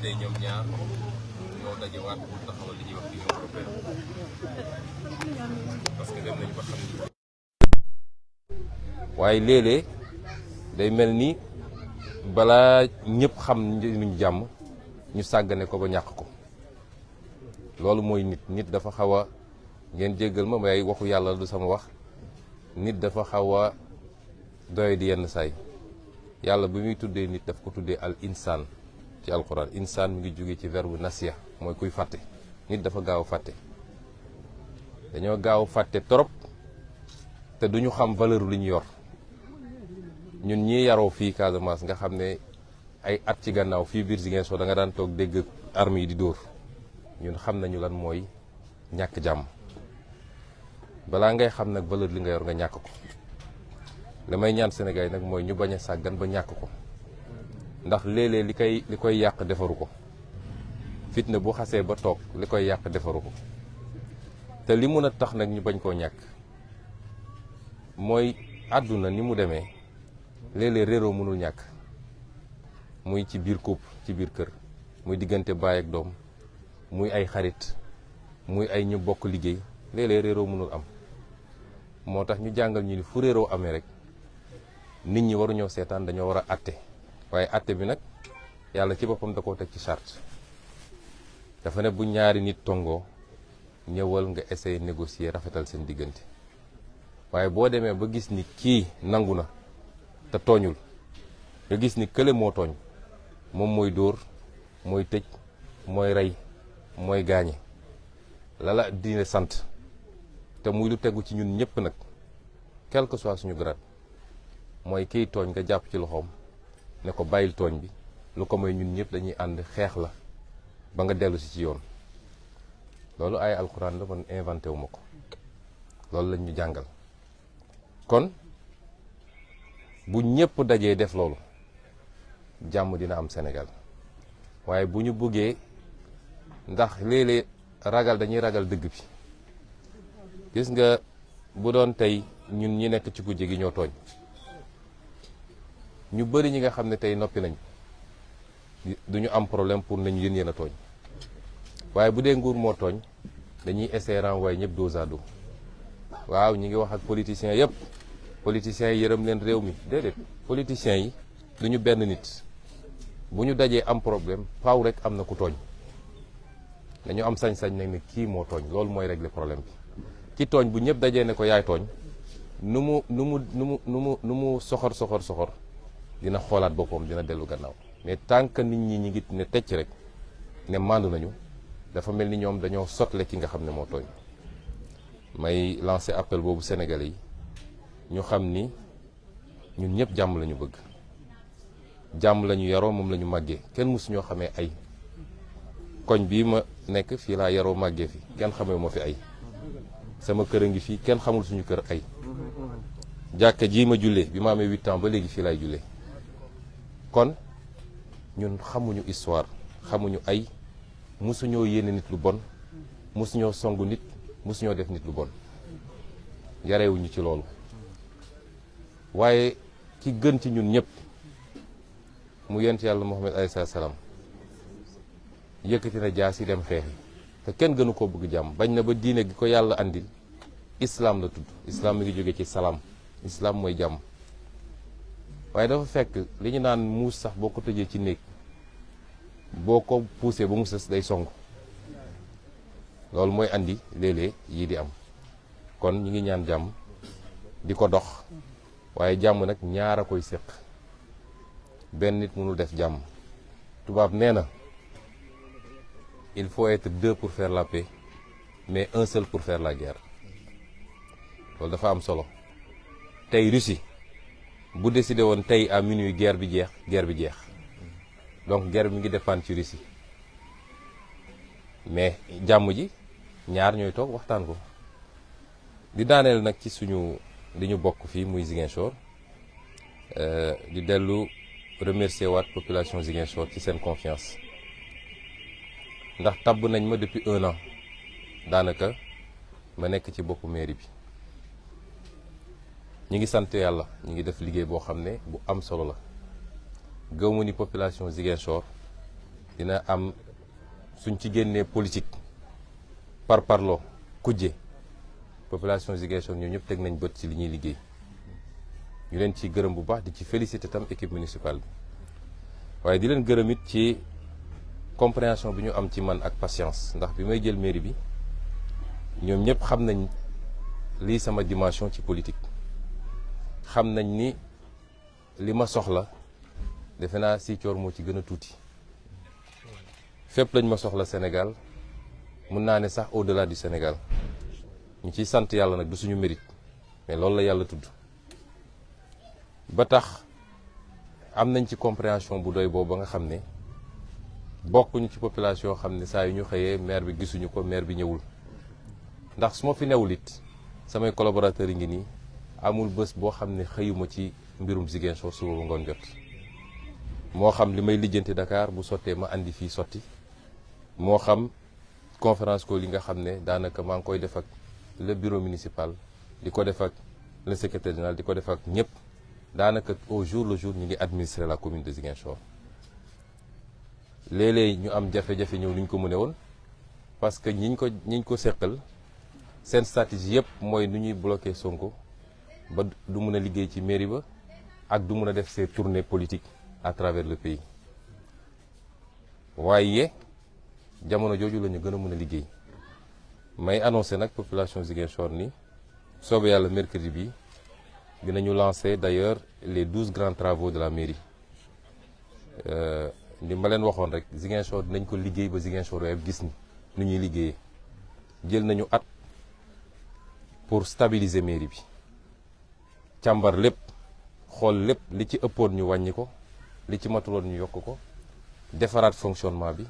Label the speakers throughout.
Speaker 1: tey ñoom ñaar ñoo dajewaat pour taxawal li ñuy wax Union européenne parce que dem nañu ba xam ni. waaye léeg-léeg day mel ni balaa ñëpp xam njëriñu jàmm ñu sàggane ko ba ñàkk ko loolu mooy nit dafa xaw a ngeen jéggal ma may waxu yàlla du sama wax nit dafa xaw a doy di yenn saay yàlla bi muy tuddee nit daf ko tuddee al insaan ci alquran insaan mi ngi jóge ci verbe nasiya mooy kuy fàtte nit dafa gaaw a fàtte dañoo gaaw a fàtte trop te duñu xam valeur li ñu yor ñun ñii yaroo fii Casamance nga xam ne ay at ci gannaaw fii biir Ziguinchor da nga daan toog dégg armes yi di dóor ñun xam nañu lan mooy ñàkk jàmm balaa ngay xam nag valeur li nga yor nga ñàkk ko li may ñaan Sénégal yi nag mooy ñu bañ a sàggan ba ñàkk ko ndax léeg-léeg li koy yàq defaru ko fitna bu xasee ba toog li koy yàq defaru ko te li mun a tax nag ñu bañ koo ñàkk mooy àdduna ni mu demee léeg-léeg réeroo mënul ñàkk muy ci biir couple ci biir kër muy diggante baay ak doom muy ay xarit muy ay ñu bokk liggéey léeg-léeg réeroo mënul am moo tax ñu jàngal ñu ni fu réeroo amee rek nit ñi waruñoo seetaan dañoo war a atte waaye atte bi nag yàlla ci boppam da koo teg ci charte dafa ne bu ñaari nit tongoo ñëwal nga essayer négocier rafetal seen diggante waaye boo demee ba gis ni kii nangu na te tooñul nga gis ni kële moo tooñ moom mooy dóor mooy tëj mooy rey mooy gaañe lala diine sant te muy lu tegu ci ñun ñëpp nag quel que soit suñu grade mooy kiy tooñ nga jàpp ci loxoom ne ko bàyyil tooñ bi lu ko may ñun ñëpp dañuy ànd xeex la ba nga dellu si ci yoon loolu ay alxuraan la man inventé wu ma ko loolu lañ ñu jàngal kon bu ñëpp dajee def loolu jàmm dina am Sénégal waaye bu ñu bëggee ndax léeg-léeg ragal dañuy ragal dëgg bi gis nga bu doon tey ñun ñi nekk ci kujje gi ñoo tooñ ñu bëri ñi nga xam ne tey noppi nañ duñu am problème pour nañu yéen a tooñ waaye bu dee nguur moo tooñ dañuy essayer renvoyer ñëpp dos à dos waaw ñi ngi wax ak politiciens yëpp politiciens yi yërëm leen réew mi déedéet politiciens yi duñu benn nit bu ñu dajee am problème faaw rek am na ku tooñ dañu am sañ-sañ nag ne kii moo tooñ loolu mooy régler problème bi ci tooñ bu ñëpp dajee ne ko yaay tooñ nu mu soxor dina xoolaat boppam dina dellu gannaaw mais tant que nit ñi ngi ne tecc rek ne màndu nañu dafa mel ni ñoom dañoo sotle ki nga xam ne moo tooñ may lancer appel boobu Sénégalais yi ñu xam ni ñun ñëpp jàmm la ñu bëgg jàmm la ñu yaroo moom la ñu màggee kenn mësu ñoo xamee ay koñ bii ma nekk fii laa yaroo màggee fi kenn xamee ma fi ay sama kër a ngi fii kenn xamul suñu kër ay jàkka jii ma jullee bi ma amee 8 ans ba léegi fii laay jullee kon ñun xamuñu histoire xamuñu ay mësuñoo yéene nit lu bon mësuñoo songu nit mësuñoo def nit lu bon yarewuñu ci loolu waaye ki gën ci ñun ñëpp mu yent yàlla Muhammad alayhi salaam yëkkati na jaas yi dem xeexi te kenn gënu koo bëgg jàmm bañ na ba diine gi ko yàlla andil islam la tudd islam mi ngi jóge ci salaam islam mooy jàmm waaye dafa fekk li ñu naan muus sax boo ko tëjee ci néeg boo ko poussé ba mu sës day song loolu mooy andi léeg-léeg yii di am kon ñu ngi ñaan jàmm di ko dox waaye jàmm nag ñaar a koy séq benn nit mënul def jàmm tubaab nee na il faut être deux pour faire la paix mais un seul pour faire la guerre loolu dafa am solo tey Russie bu décidé woon tey à minuit guerre bi jeex donc guerre bi mi ngi dépendre ci Russie mais jàmm ji ñaar ñooy toog waxtaan ko di daaneel nag ci suñu li ñu bokk fii muy Ziguinchor di dellu remercier waat population Ziguinchor ci seen confiance ndax tabb nañ ma depuis 1 an daanaka ma nekk ci boppu mairie bi ñi ngi sant yàlla ñi ngi def liggéey boo xam ne bu am solo la gëw ma ni population Ziguinchor dina am suñ ci génnee politique par parloo kujje population Ziguinchor ñoo ñëpp teg nañ bët ci li ñuy liggéey ñu leen ci gërëm bu baax di ci féliciter tam équipe municipale bi waaye di leen gërëm it ci compréhension bi ñu am ci man ak patience ndax bi may jël mairie bi ñoom ñëpp xam nañ lii sama dimension ci politique xam nañ ni li ma soxla defe naa Ziguinchor moo ci gën a tuuti fépp lañ ma soxla Sénégal mun naa ne sax au-delà du Sénégal ñu ciy sant yàlla nag du suñu mérite mais loolu la yàlla tudd ba tax am nañ ci compréhension bu doy boobu ba nga xam ne bokkuñu ci population yoo xam ne saa yu ñu xëyee maire bi gisuñu ko maire bi ñëwul ndax su ma fi newul it samay collaborateurs yi ngi nii amul bés boo xam ne xëyuma ci mbirum Ziguinchor suba ba ngoon jot moo xam li may lijjanti Dakar bu sottee ma andi fii sotti moo xam conférence ko li nga xam ne daanaka maa ngi koy def ak le bureau municipal di ko def ak le secrétaire général di ko def ak ñëpp daanaka au jour le jour ñu ngi administrer la commune de Ziguinchor léeg-léeg ñu am jafe-jafe ñëw ni ñu ko mëne woon parce que ñiñ ko seqal seen stratégie yëpp mooy nu ñuy bloquer Sonko ba du mun a liggéey ci mairie ba ak du mun a def ses tournées politiques à travers le pays waaye jamono jooju la ñu gën a mën a liggéey may annoncé nag population Ziguinchor ni soobee yàlla mercredi bi dinañu lancer d'ailleurs les 12 grands travaux de la mairie li ma leen waxoon rek Ziguinchor dinañ ko liggéey ba Ziguinchor yooyu gis ni nu ñuy liggéeyee jël nañu at pour stabiliser mairie bi càmbar lépp xool lépp li ci ëppoon ñu wàññi ko li ci matuloon ñu yokk ko defaraat fonctionnement bi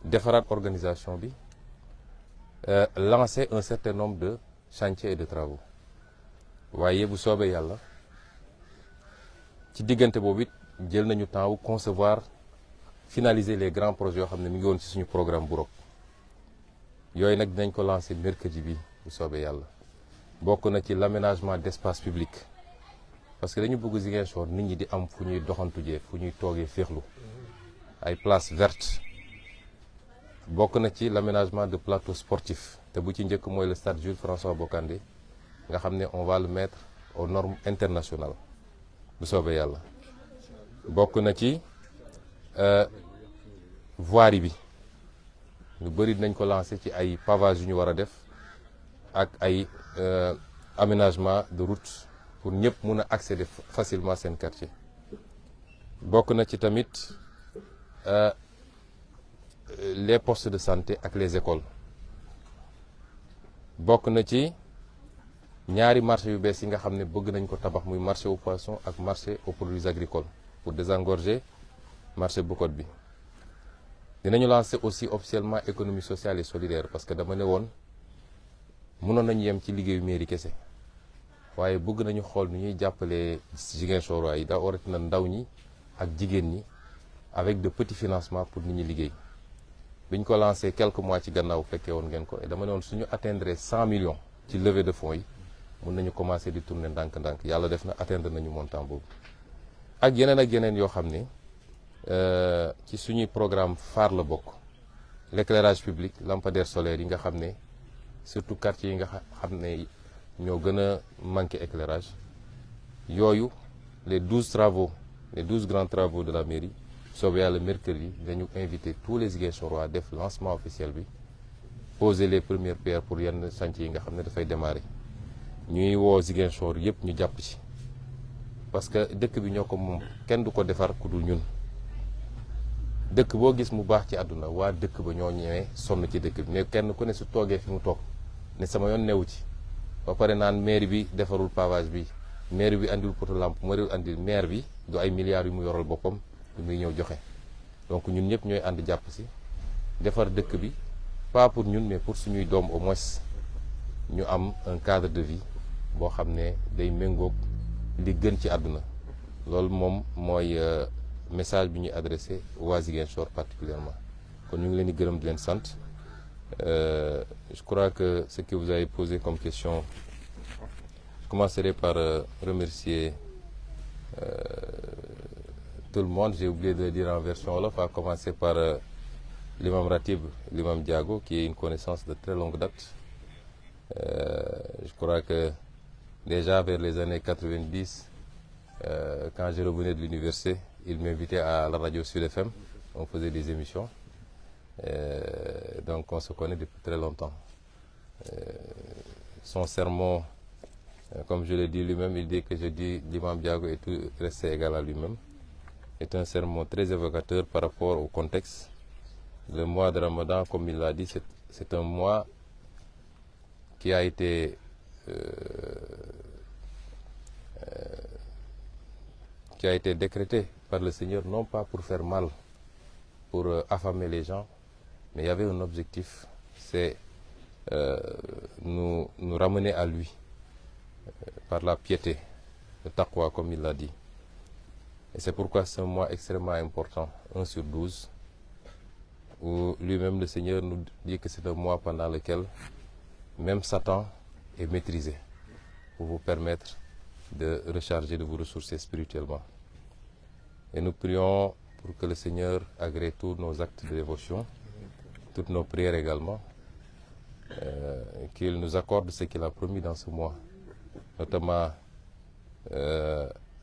Speaker 1: defaraat organisation bi lancer un certain nombre de chantiers et de travaux waaye bu soobee yàlla ci diggante boobu it jël nañu temps wu concevoir finaliser les grands projets yoo xam ne mi ngi woon ci suñu programme bu rok yooyu nag dinañ ko lancer mercredi bi bu soobee yàlla bokk na ci l'aménagement d'espace public parce que dañu bëgg Ziguinchor nit ñi di am fu ñuy doxantujee fu ñuy toogee féexlu ay places vertes bokk na ci l'aménagement de plateaux sportifs te bu ci njëkk mooy le stade Jules François Bocandé nga xam ne on va le mettre aux normes internationales bu soobee yàlla bokk na ci voirie bi lu bëri dinañ ko lancer ci ay pavage yu ñu war a def ak ay aménagement de route pour ñëpp mun a accéder facilement seen quartier bokk na ci tamit les postes de santé ak les écoles bokk na ci ñaari marché yu bees yi nga xam ne bëgg nañ ko tabax muy marché aux poissons ak marché aux produits agricoles pour désengorger marché Boucotte bi dinañu lancer aussi officiellement économie sociale et solidaire parce que dama ne woon mënoon nañu yem ci liggéeyu mairie kese waaye bëgg nañu xool nu ñuy jàppalee Ziguinchor waay da oratina ndaw ñi ak jigéen ñi avec de petits financements pour nit ñi liggéey biñ ko lancé quelques mois ci gannaaw fekkee woon ngeen ko et dama ne woon suñu atteindre 100 millions ci levée de fonds yi mun nañu commencer di tourner ndànk-ndànk yàlla def na atteindre nañu montant boobu ak yeneen yoo xam ne ci suñuy programme phare la bokk l'éclairage public lampadaire solaire yi nga xam ne surtout quartier yi nga xam ne ñoo gën a manqué éclairage yooyu les 12 grands travaux de la mairie soobee yàlla mercredi dañu invité tous les Ziguinchorois def lancement officiel bi poser les premières pierres pour yenn chantier yi nga xam ne dafay démarrer ñuy woo Ziguinchor yëpp ñu jàpp ci parce que dëkk bi ñoo ko moom kenn du ko defar ku dul ñun dëkk boo gis mu baax ci àdduna waa dëkk ba ñoo ñëwee sonn ci dëkk bi mais kenn ku ne su toogee fi mu toog ne sama yoon newu ci ba pare naan maire bi defarul pavage bi maire bi andil poto lampe mariwul andil maire bi du ay milliards yu mu yoral boppam lu muy ñëw joxe donc ñun ñëpp ñooy ànd jàpp si defar dëkk bi pas pour ñun mais pour suñuy doom au moins ñu am un cadre de vie boo xam ne day méngoog li gën ci àdduna loolu moom mooy message bi ñuy adressé waa Ziguinchor particulièrement kon ñu ngi leen di gërëm di leen sant je crois que ce que vous avez posé comme question je commencerai par remercier tout le monde. J'ai oublié de le dire en version Wolof, à commencer par l'imam Ratib, l'imam Diago, qui est une connaissance de très longue date. Je crois que déjà vers les années 90, quand je revenais de l'université, il m'invitait à la radio Sud FM. On faisait des émissions. Donc on se connaît depuis très longtemps. Son sermon, comme je l'ai dit lui-même, il dit que je dis l'imam Diago est tout resté égal à lui-même. C'est un sermon très évocateur par rapport au contexte. Le mois de Ramadan, comme il l'a dit, c'est un mois qui a été décrété par le Seigneur, non pas pour faire mal, pour affamer les gens, mais il y avait un objectif, c'est nous ramener à lui par la piété, le taqwa comme il l'a dit. Et c'est pourquoi c'est un mois extrêmement important, 1 sur 12, où lui-même le Seigneur nous dit que c'est un mois pendant lequel même Satan est maîtrisé pour vous permettre de recharger, de vous ressourcer spirituellement. Et nous prions pour que le Seigneur agrée tous nos actes de dévotion, toutes nos prières également, qu'il nous accorde ce qu'il a promis dans ce mois, notamment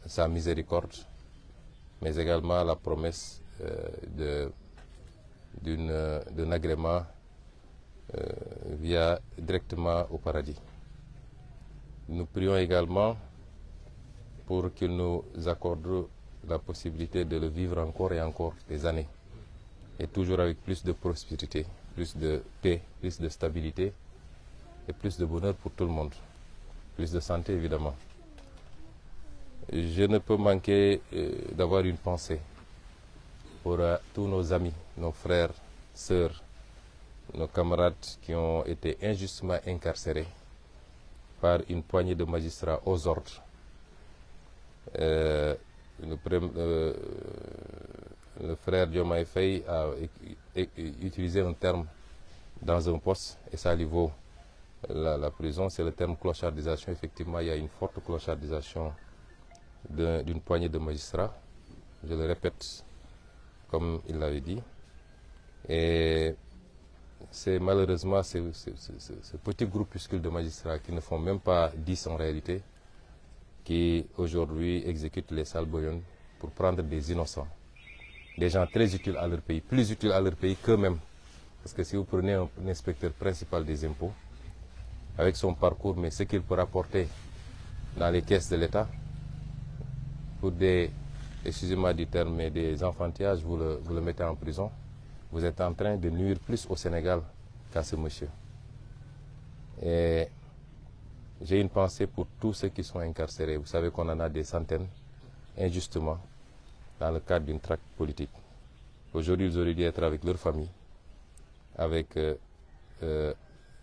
Speaker 1: sa miséricorde, mais également la promesse d'un agrément directement au paradis. Nous prions également pour qu'il nous accorde la possibilité de le vivre encore et encore des années, et toujours avec plus de prospérité, plus de paix, plus de stabilité et plus de bonheur pour tout le monde, plus de santé évidemment. Je ne peux manquer d'avoir une pensée pour tous nos amis, nos frères, sœurs, nos camarades qui ont été injustement incarcérés par une poignée de magistrats aux ordres. Le frère Diomaye Faye a utilisé un terme dans un poste et ça lui vaut la prison, c'est le terme clochardisation. Effectivement, il y a une forte clochardisation d'une poignée de magistrats, je le répète comme il l'avait dit, et c'est malheureusement ce petit groupuscule de magistrats qui ne font même pas 10 en réalité, qui aujourd'hui exécutent les sales bouillons pour prendre des innocents, des gens très utiles à leur pays, plus utiles à leur pays qu'eux-mêmes. Parce que si vous prenez un inspecteur principal des impôts, avec son parcours, mais ce qu'il peut rapporter dans les caisses de l'État, pour des, excusez-moi du terme, mais des enfantillages, vous le mettez en prison, vous êtes en train de nuire plus au Sénégal qu'à ce monsieur. Et j'ai une pensée pour tous ceux qui sont incarcérés. Vous savez qu'on en a des centaines, injustement, dans le cadre d'une traque politique. Aujourd'hui, ils auraient dû être avec leur famille, avec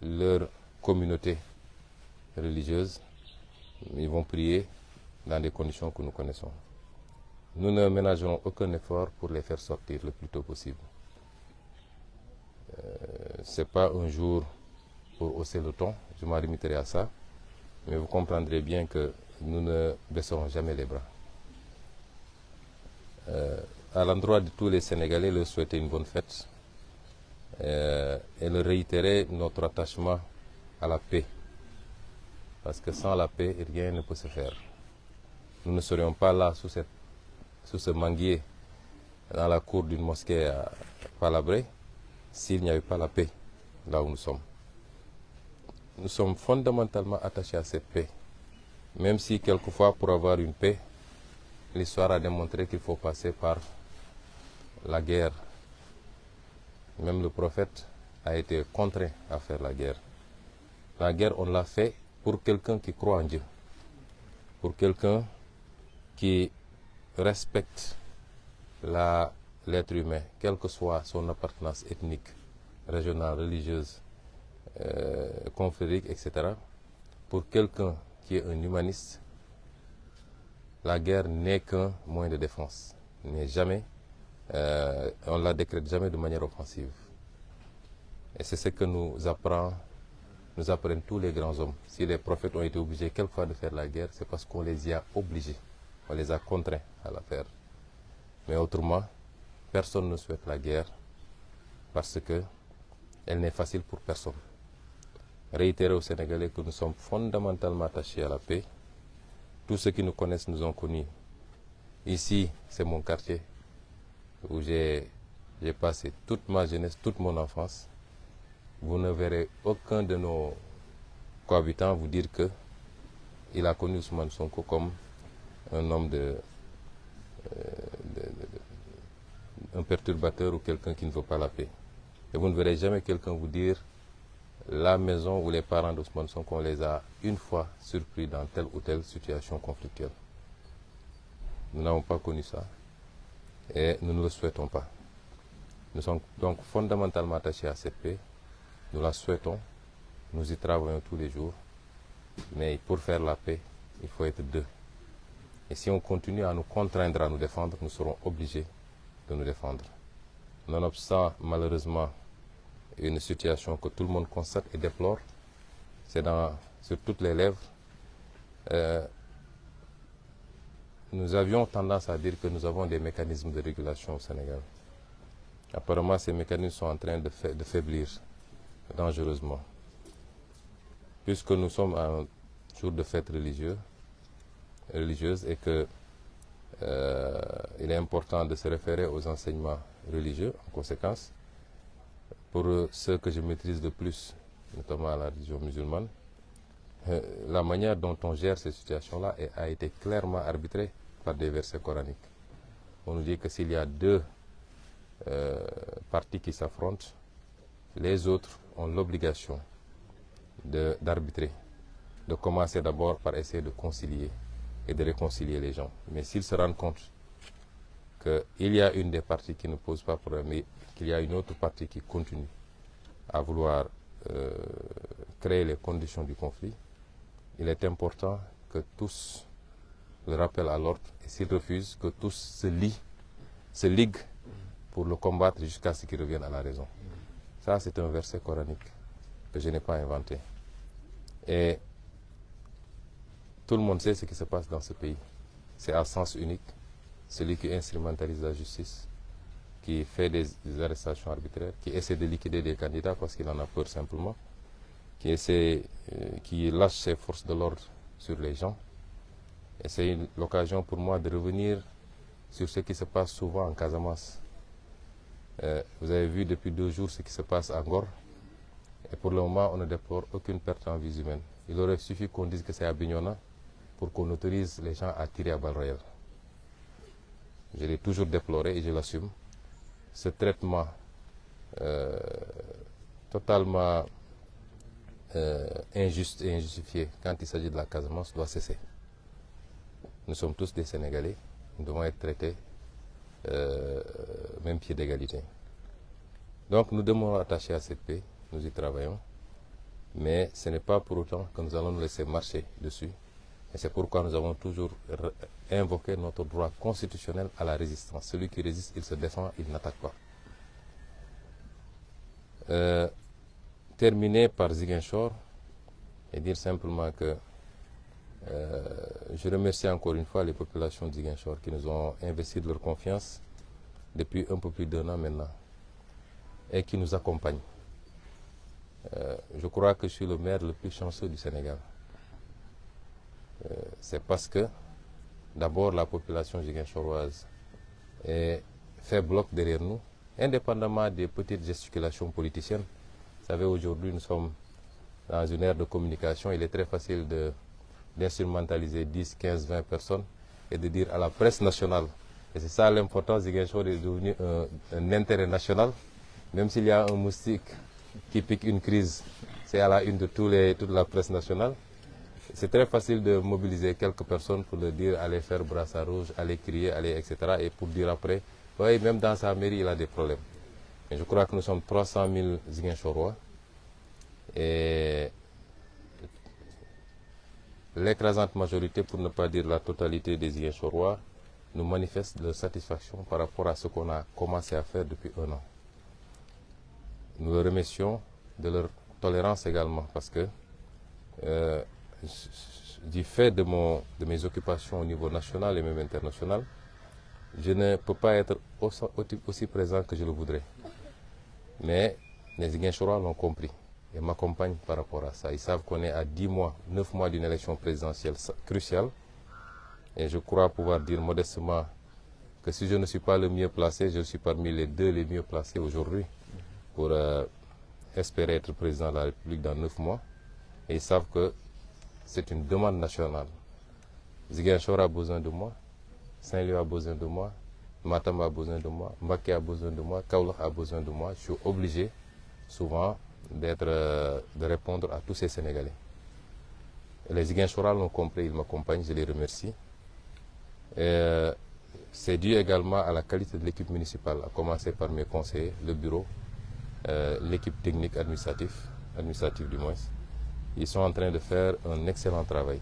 Speaker 1: leur communauté religieuse. Ils vont prier dans des conditions que nous connaissons. Nous ne ménagerons aucun effort pour les faire sortir le plus tôt possible. Ce n'est pas un jour pour hausser le ton, je m'en limiterai à ça, mais vous comprendrez bien que nous ne baisserons jamais les bras. À l'endroit de tous les Sénégalais, leur souhaiter une bonne fête et leur réitérer notre attachement à la paix. Parce que sans la paix, rien ne peut se faire. Nous ne serions pas là sous ce manguier dans la cour d'une mosquée à Palabré s'il n'y avait pas la paix là où nous sommes. Nous sommes fondamentalement attachés à cette paix. Même si quelquefois pour avoir une paix, l'histoire a démontré qu'il faut passer par la guerre. Même le prophète a été contraint à faire la guerre. La guerre, on l'a fait pour quelqu'un qui croit en Dieu, pour quelqu'un qui respecte l'être humain, quelle que soit son appartenance ethnique, régionale, religieuse, confrérique, etc. Pour quelqu'un qui est un humaniste, la guerre n'est qu'un moyen de défense. N'est jamais, on ne la décrète jamais de manière offensive. Et c'est ce que nous apprennent tous les grands hommes. Si les prophètes ont été obligés quelquefois de faire la guerre, c'est parce qu'on les y a obligés, on les a contraints à la faire. Mais autrement, personne ne souhaite la guerre parce qu'elle n'est facile pour personne. Réitérer aux Sénégalais que nous sommes fondamentalement attachés à la paix. Tous ceux qui nous connaissent nous ont connus. Ici, c'est mon quartier où j'ai passé toute ma jeunesse, toute mon enfance. Vous ne verrez aucun de nos cohabitants vous dire qu'il a connu Ousmane Sonko comme un homme un perturbateur ou quelqu'un qui ne veut pas la paix. Et vous ne verrez jamais quelqu'un vous dire la maison ou les parents d'Ousmane Sonko, on les a une fois surpris dans telle ou telle situation conflictuelle. Nous n'avons pas connu ça et nous ne le souhaitons pas. Nous sommes donc fondamentalement attachés à cette paix. Nous la souhaitons, nous y travaillons tous les jours, mais pour faire la paix, il faut être deux. Et si on continue à nous contraindre à nous défendre, nous serons obligés de nous défendre. Nonobstant malheureusement une situation que tout le monde constate et déplore, c'est sur toutes les lèvres. Nous avions tendance à dire que nous avons des mécanismes de régulation au Sénégal. Apparemment, ces mécanismes sont en train de faiblir dangereusement. Puisque nous sommes à un jour de fête religieuse et que il est important de se référer aux enseignements religieux en conséquence. Pour ceux que je maîtrise le plus, notamment à la religion musulmane, la manière dont on gère ces situations-là a été clairement arbitrée par des versets coraniques. On nous dit que s'il y a deux parties qui s'affrontent, les autres ont l'obligation d'arbitrer, de commencer d'abord par essayer de concilier et de réconcilier les gens. Mais s'ils se rendent compte qu'il y a une des parties qui ne pose pas problème, mais qu'il y a une autre partie qui continue à vouloir créer les conditions du conflit, il est important que tous le rappellent à l'ordre et s'ils refusent, que tous se liguent pour le combattre jusqu'à ce qu'ils reviennent à la raison. Ça, c'est un verset coranique que je n'ai pas inventé. Et tout le monde sait ce qui se passe dans ce pays. C'est à sens unique. Celui qui instrumentalise la justice, qui fait des arrestations arbitraires, qui essaie de liquider des candidats parce qu'il en a peur simplement, qui lâche ses forces de l'ordre sur les gens. Et c'est l'occasion pour moi de revenir sur ce qui se passe souvent en Casamance. Vous avez vu depuis 2 jours ce qui se passe à Ngor. Et pour le moment, on ne déplore aucune perte en vie humaine. Il aurait suffi qu'on dise que c'est à Bignona pour qu'on autorise les gens à tirer à balles réelles. Je l'ai toujours déploré et je l'assume. Ce traitement totalement injuste et injustifié quand il s'agit de la Casamance doit cesser. Nous sommes tous des Sénégalais, nous devons être traités même pied d'égalité. Donc nous demeurons attachés à cette paix, nous y travaillons, mais ce n'est pas pour autant que nous allons nous laisser marcher dessus. Et c'est pourquoi nous avons toujours invoqué notre droit constitutionnel à la résistance. Celui qui résiste, il se défend, il n'attaque pas. Terminer par Ziguinchor et dire simplement que je remercie encore une fois les populations de Ziguinchor qui nous ont investi de leur confiance depuis un peu plus d'1 an maintenant et qui nous accompagnent. Je crois que je suis le maire le plus chanceux du Sénégal. C'est parce que d'abord la population ziguinchoroise fait bloc derrière nous, indépendamment des petites gesticulations politiciennes. Vous savez, aujourd'hui nous sommes dans une ère de communication, il est très facile d'instrumentaliser 10, 15, 20 personnes et de dire à la presse nationale. Et c'est ça l'importance, Ziguinchor est devenu un intérêt national, même s'il y a un moustique qui pique une crise, c'est à la une de toute la presse nationale. C'est très facile de mobiliser quelques personnes pour leur dire allez faire brassard rouge, allez crier, allez, etc. Et pour dire après, oui, même dans sa mairie, il a des problèmes. Et je crois que nous sommes 300 000 Ziguinchorois. Et l'écrasante majorité, pour ne pas dire la totalité des Ziguinchorois, nous manifeste leur satisfaction par rapport à ce qu'on a commencé à faire depuis 1 an. Nous les remercions de leur tolérance également, parce que du fait de mes occupations au niveau national et même international, je ne peux pas être aussi présent que je le voudrais. Mais les Ziguinchorois l'ont compris et m'accompagnent par rapport à ça. Ils savent qu'on est à 10 mois, 9 mois d'une élection présidentielle cruciale. Et je crois pouvoir dire modestement que si je ne suis pas le mieux placé, je suis parmi les 2 les mieux placés aujourd'hui pour espérer être président de la République dans 9 mois. Et ils savent que c'est une demande nationale. Ziguinchor a besoin de moi, Saint-Louis a besoin de moi, Matam a besoin de moi, Mbacké a besoin de moi, Kaolack a besoin de moi. Je suis obligé souvent de répondre à tous ces Sénégalais. Les Ziguinchorois l'ont compris, ils m'accompagnent, je les remercie. C'est dû également à la qualité de l'équipe municipale, à commencer par mes conseillers, le bureau, l'équipe technique administrative du moins. Ils sont en train de faire un excellent travail.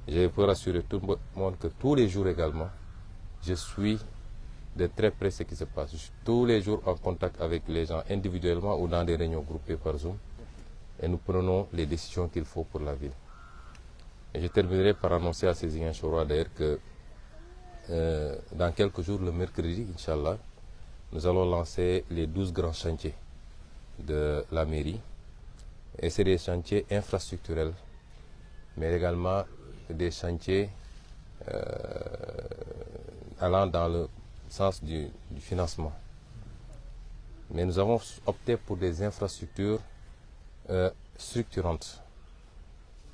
Speaker 1: Je peux rassurer tout le monde que tous les jours également, je suis de très près ce qui se passe. Je suis tous les jours en contact avec les gens individuellement ou dans des réunions groupées par Zoom. Et nous prenons les décisions qu'il faut pour la ville. Et je terminerai par annoncer à ces Ziguinchorois d'ailleurs que dans quelques jours, le mercredi, Inch'Allah, nous allons lancer les 12 grands chantiers de la mairie. Et c'est des chantiers infrastructurels, mais également des chantiers allant dans le sens du financement. Mais nous avons opté pour des infrastructures structurantes.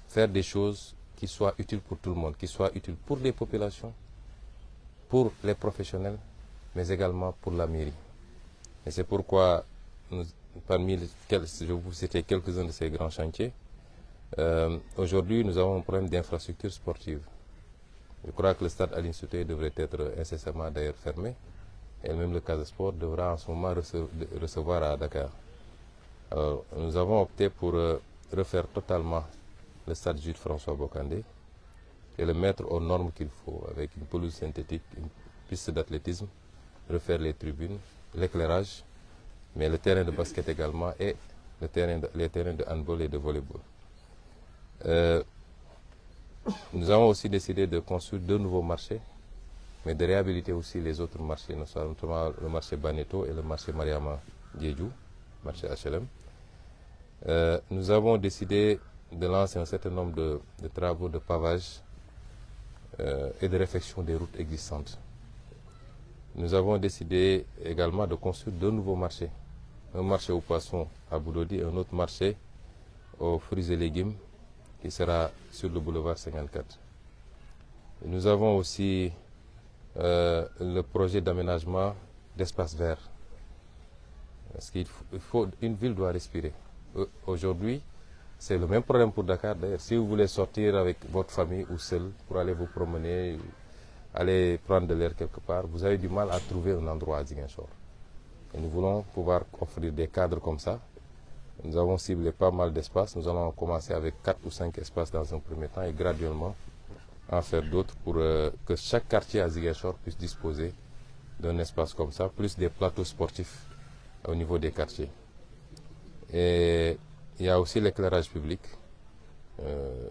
Speaker 1: Faire des choses qui soient utiles pour tout le monde, qui soient utiles pour les populations, pour les professionnels, mais également pour la mairie. Et c'est pourquoi, parmi lesquels je vais vous citer quelques-uns de ces grands chantiers, aujourd'hui nous avons un problème d'infrastructure sportive. Je crois que le stade Aline Sitoé devrait être incessamment d'ailleurs fermé, et même le Casa Sport devra en ce moment recevoir à Dakar. Alors, nous avons opté pour refaire totalement le stade Jules François Bocandé et le mettre aux normes qu'il faut, avec une pelouse synthétique, une piste d'athlétisme, refaire les tribunes, l'éclairage, mais le terrain de basket également et les terrains de handball et de volleyball. Nous avons aussi décidé de construire 2 nouveaux marchés, mais de réhabiliter aussi les autres marchés, notamment le marché Baneto et le marché Mariama Diédhiou, marché HLM. Nous avons décidé de lancer un certain nombre de travaux de pavage et de réfection des routes existantes. Nous avons décidé également de construire 2 nouveaux marchés. Un marché aux poissons à Boulodi et un autre marché aux fruits et légumes qui sera sur le boulevard 54. Et nous avons aussi le projet d'aménagement d'espaces verts. Parce une ville doit respirer. Aujourd'hui, c'est le même problème pour Dakar d'ailleurs. Si vous voulez sortir avec votre famille ou seul pour aller vous promener, aller prendre de l'air quelque part, vous avez du mal à trouver un endroit à Ziguinchor. Et nous voulons pouvoir offrir des cadres comme ça. Nous avons ciblé pas mal d'espaces. Nous allons commencer avec 4 ou 5 espaces dans un premier temps et graduellement en faire d'autres pour que chaque quartier à Ziguinchor puisse disposer d'un espace comme ça, plus des plateaux sportifs au niveau des quartiers. Et il y a aussi l'éclairage public.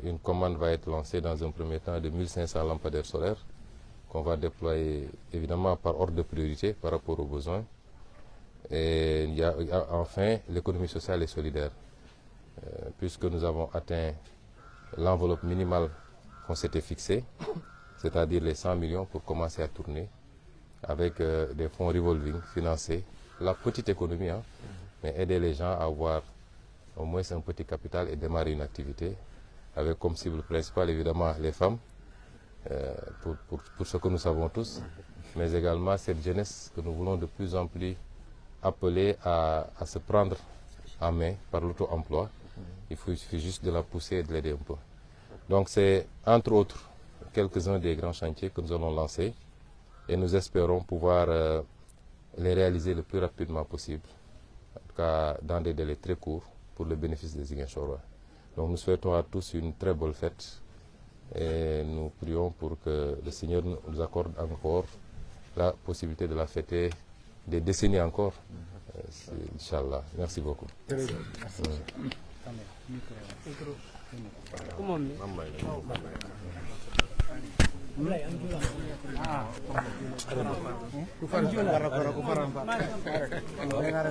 Speaker 1: Une commande va être lancée dans un premier temps de 1500 lampadaires solaires qu'on va déployer évidemment par ordre de priorité par rapport aux besoins. Et il y a enfin l'économie sociale et solidaire, puisque nous avons atteint l'enveloppe minimale qu'on s'était fixée, c'est-à-dire les 100 millions pour commencer à tourner avec des fonds revolving, financer la petite économie, hein, mais aider les gens à avoir au moins un petit capital et démarrer une activité, avec comme cible principale évidemment les femmes, pour ce que nous savons tous, mais également cette jeunesse que nous voulons de plus en plus appeler à se prendre en main par l'auto-emploi. Il suffit juste de la pousser et de l'aider un peu. Donc c'est entre autres quelques-uns des grands chantiers que nous allons lancer et nous espérons pouvoir les réaliser le plus rapidement possible, en tout cas dans des délais très courts pour le bénéfice des Ziguinchorois. Donc nous souhaitons à tous une très bonne fête et nous prions pour que le Seigneur nous accorde encore la possibilité de la fêter des décennies encore. Inch'Allah. Merci beaucoup.
Speaker 2: ku faran